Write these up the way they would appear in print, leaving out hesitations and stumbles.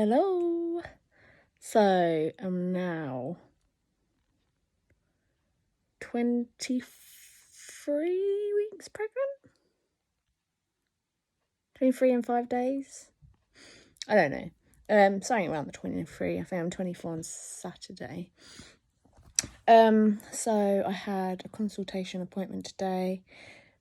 Hello. So I'm now 23 weeks pregnant. 23 and 5 days. I don't know. Something around the 23. I think I'm 24 on Saturday. So I had a consultation appointment today.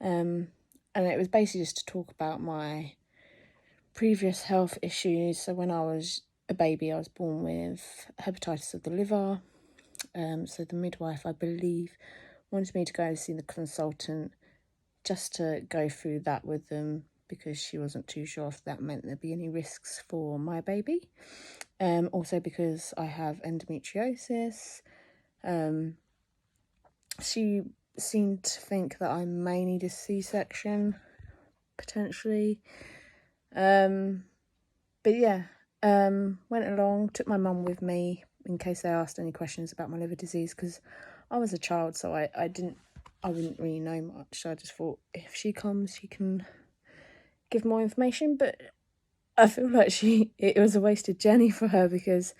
And it was basically just to talk about my previous health issues. So when I was a baby, I was born with hepatitis of the liver. So the midwife, I believe, wanted me to go and see the consultant just to go through that with them because she wasn't too sure if that meant there'd be any risks for my baby. Also because I have endometriosis. She seemed to think that I may need a C-section, potentially. But yeah, went along, took my mum with me in case they asked any questions about my liver disease, because I was a child, so I wouldn't really know much. So I just thought if she comes, she can give more information. But I feel like it was a wasted journey for her, because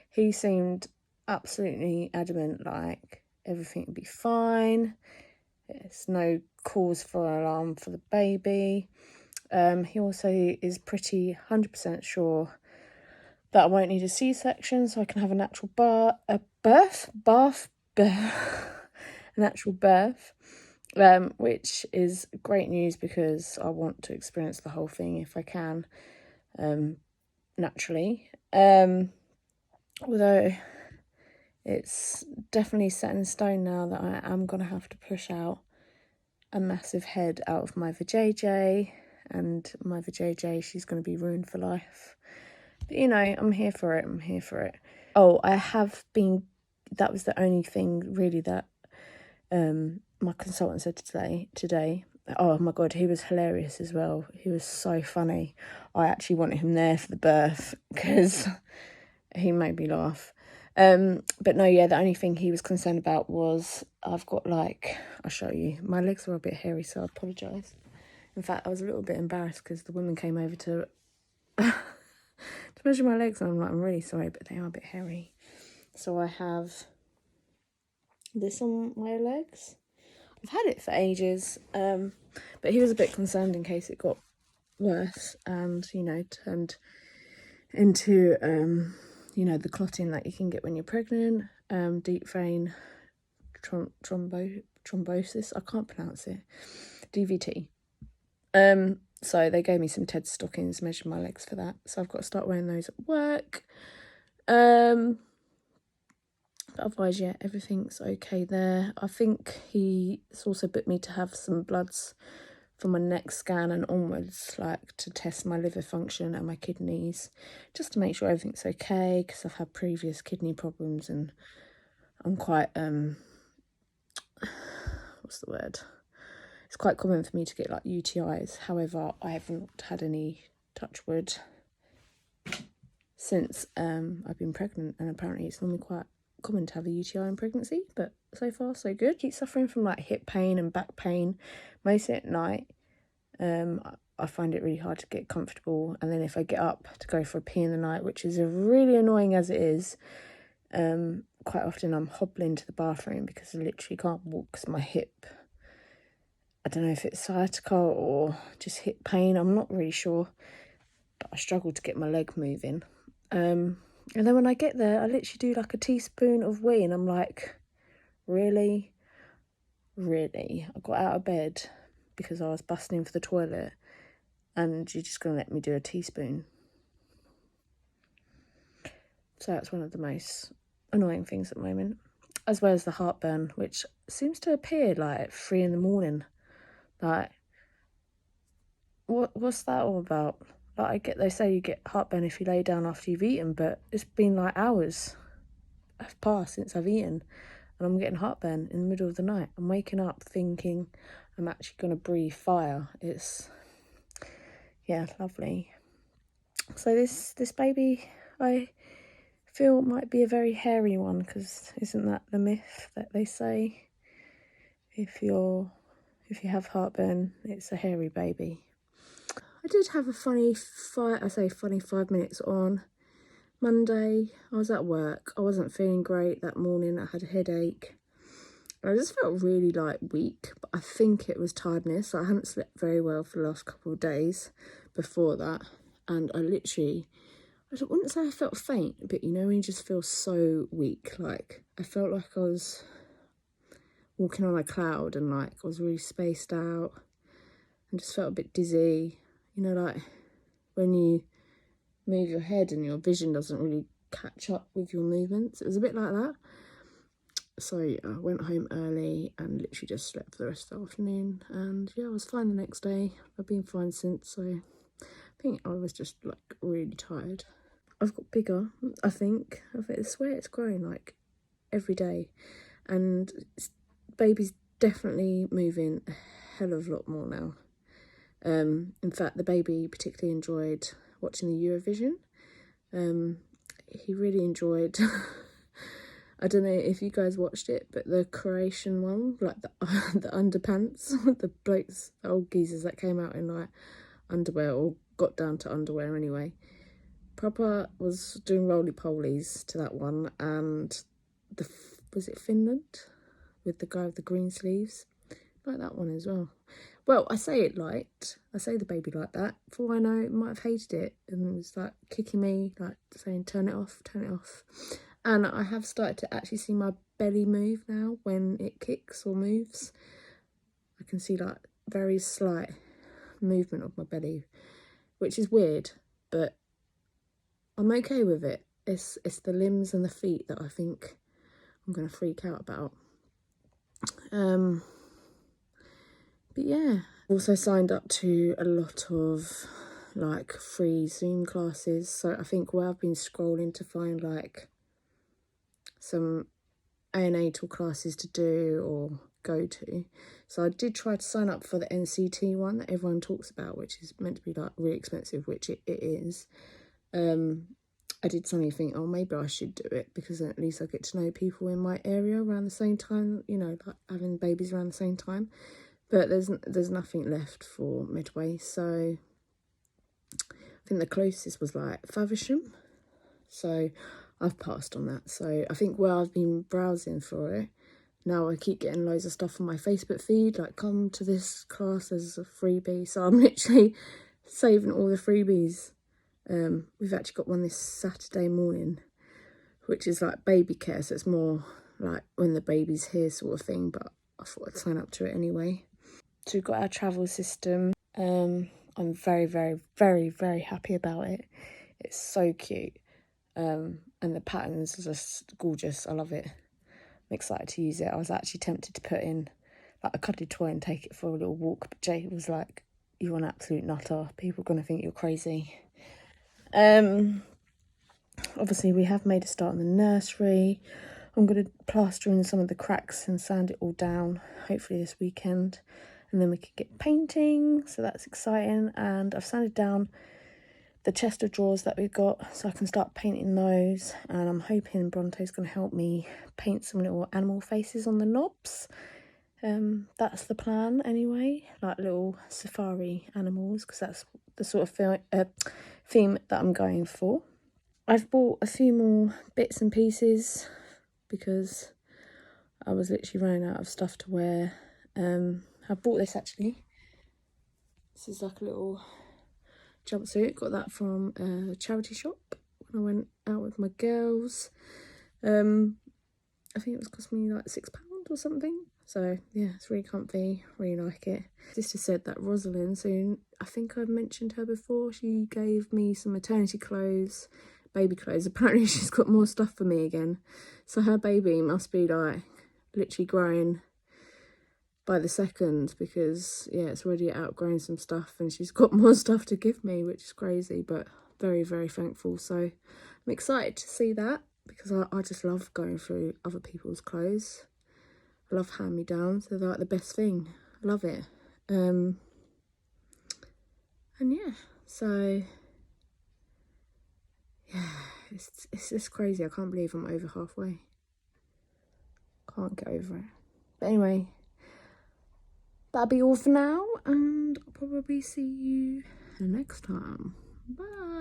he seemed absolutely adamant, like everything would be fine. There's no cause for alarm for the baby. He also is pretty 100% sure that I won't need a C-section, so I can have a natural natural birth, which is great news because I want to experience the whole thing if I can, naturally. Although it's definitely set in stone now that I am going to have to push out a massive head out of my vajayjay, and my vajayjay, she's going to be ruined for life. But, I'm here for it. Oh, that was the only thing really that my consultant said today. Oh my God, he was hilarious as well. He was so funny. I actually wanted him there for the birth because he made me laugh. But no, yeah, the only thing he was concerned about was I've got I'll show you. My legs were a bit hairy, so I apologise. In fact, I was a little bit embarrassed because the woman came over to measure my legs, and I'm like, I'm really sorry, but they are a bit hairy. So I have this on my legs. I've had it for ages, but he was a bit concerned in case it got worse and, turned into, the clotting that you can get when you're pregnant, deep vein thrombosis, I can't pronounce it, DVT. So they gave me some TED stockings, measured my legs for that. So I've got to start wearing those at work. But otherwise, yeah, everything's okay there. I think he's also booked me to have some bloods for my next scan and onwards, to test my liver function and my kidneys, just to make sure everything's okay, because I've had previous kidney problems and I'm quite, what's the word? It's quite common for me to get UTIs. However, I haven't had any, touch wood, since I've been pregnant, and apparently it's normally quite common to have a UTI in pregnancy, but so far so good. I keep suffering from hip pain and back pain, mostly at night. I find it really hard to get comfortable, and then if I get up to go for a pee in the night, which is really annoying as it is, quite often I'm hobbling to the bathroom because I literally can't walk because my hip, I don't know if it's sciatica or just hip pain, I'm not really sure, but I struggle to get my leg moving. And then when I get there, I literally do a teaspoon of wee, and I'm like, really? I got out of bed because I was busting in for the toilet, and you're just going to let me do a teaspoon? So that's one of the most annoying things at the moment, as well as the heartburn, which seems to appear at 3 a.m. What's that all about? They say you get heartburn if you lay down after you've eaten, but it's been hours have passed since I've eaten, and I'm getting heartburn in the middle of the night. I'm waking up thinking I'm actually going to breathe fire. It's, yeah, lovely. So this baby, I feel might be a very hairy one, because isn't that the myth that they say? If you have heartburn, it's a hairy baby. I did have a funny 5 minutes on Monday, I was at work. I wasn't feeling great that morning. I had a headache. I just felt really like weak, but I think it was tiredness. I hadn't slept very well for the last couple of days before that. And I wouldn't say I felt faint, but you know when you just feel so weak, like I felt like I was walking on a cloud and like I was really spaced out and just felt a bit dizzy. You know, like when you move your head and your vision doesn't really catch up with your movements. It was a bit like that. So yeah, I went home early and literally just slept for the rest of the afternoon. And yeah, I was fine the next day. I've been fine since, so I think I was just like really tired. I've got bigger, I think. I swear it's growing like every day. And baby's definitely moving a hell of a lot more now. In fact, the baby particularly enjoyed watching the Eurovision. He really enjoyed I don't know if you guys watched it, but the Croatian one, like the underpants, the blokes, the old geezers that came out in like underwear or got down to underwear anyway. Proper was doing roly-polies to that one, and was it Finland with the guy with the green sleeves? Like that one as well. Well, I say the baby liked that. For all I know, it might have hated it and was like kicking me, like saying, turn it off, turn it off. And I have started to actually see my belly move now when it kicks or moves. I can see like very slight movement of my belly, which is weird, but I'm okay with it. It's the limbs and the feet that I think I'm going to freak out about. But yeah, also signed up to a lot of like free Zoom classes. So I think where I've been scrolling to find like some neonatal classes to do or go to. So I did try to sign up for the NCT one that everyone talks about, which is meant to be like really expensive, which it is. I did suddenly think, oh, maybe I should do it because then at least I get to know people in my area around the same time, you know, like having babies around the same time. But there's nothing left for Midway, so I think the closest was like Faversham. So I've passed on that. So I think where I've been browsing for it, now I keep getting loads of stuff on my Facebook feed, like come to this class as a freebie. So I'm literally saving all the freebies. We've actually got one this Saturday morning, which is like baby care. So it's more like when the baby's here sort of thing, but I thought I'd sign up to it anyway. So we've got our travel system. I'm very, very, very, very happy about it. It's so cute. And the patterns are just gorgeous. I love it. I'm excited to use it. I was actually tempted to put in like a cuddly toy and take it for a little walk, but Jay was like, you're an absolute nutter. People are going to think you're crazy. Obviously we have made a start in the nursery. I'm going to plaster in some of the cracks and sand it all down, hopefully this weekend. And then we could get painting, so that's exciting. And I've sanded down the chest of drawers that we've got, so I can start painting those. And I'm hoping Bronte's going to help me paint some little animal faces on the knobs. That's the plan anyway, like little safari animals, because that's the sort of theme that I'm going for. I've bought a few more bits and pieces because I was literally running out of stuff to wear. I bought this actually. This is like a little jumpsuit. Got that from a charity shop when I went out with my girls. I think it was cost me like £6 or something. So yeah, it's really comfy, really like it. Sister said that Rosalind, so I think I've mentioned her before, she gave me some maternity clothes, baby clothes. Apparently she's got more stuff for me again. So her baby must be like literally growing by the second, because yeah, it's already outgrown some stuff and she's got more stuff to give me, which is crazy, but very, very thankful. So I'm excited to see that because I just love going through other people's clothes. I love hand-me-downs. They're like the best thing. I love it. And yeah, so yeah, it's just crazy. I can't believe I'm over halfway. Can't get over it. But anyway, that'll be all for now, and I'll probably see you next time. Bye.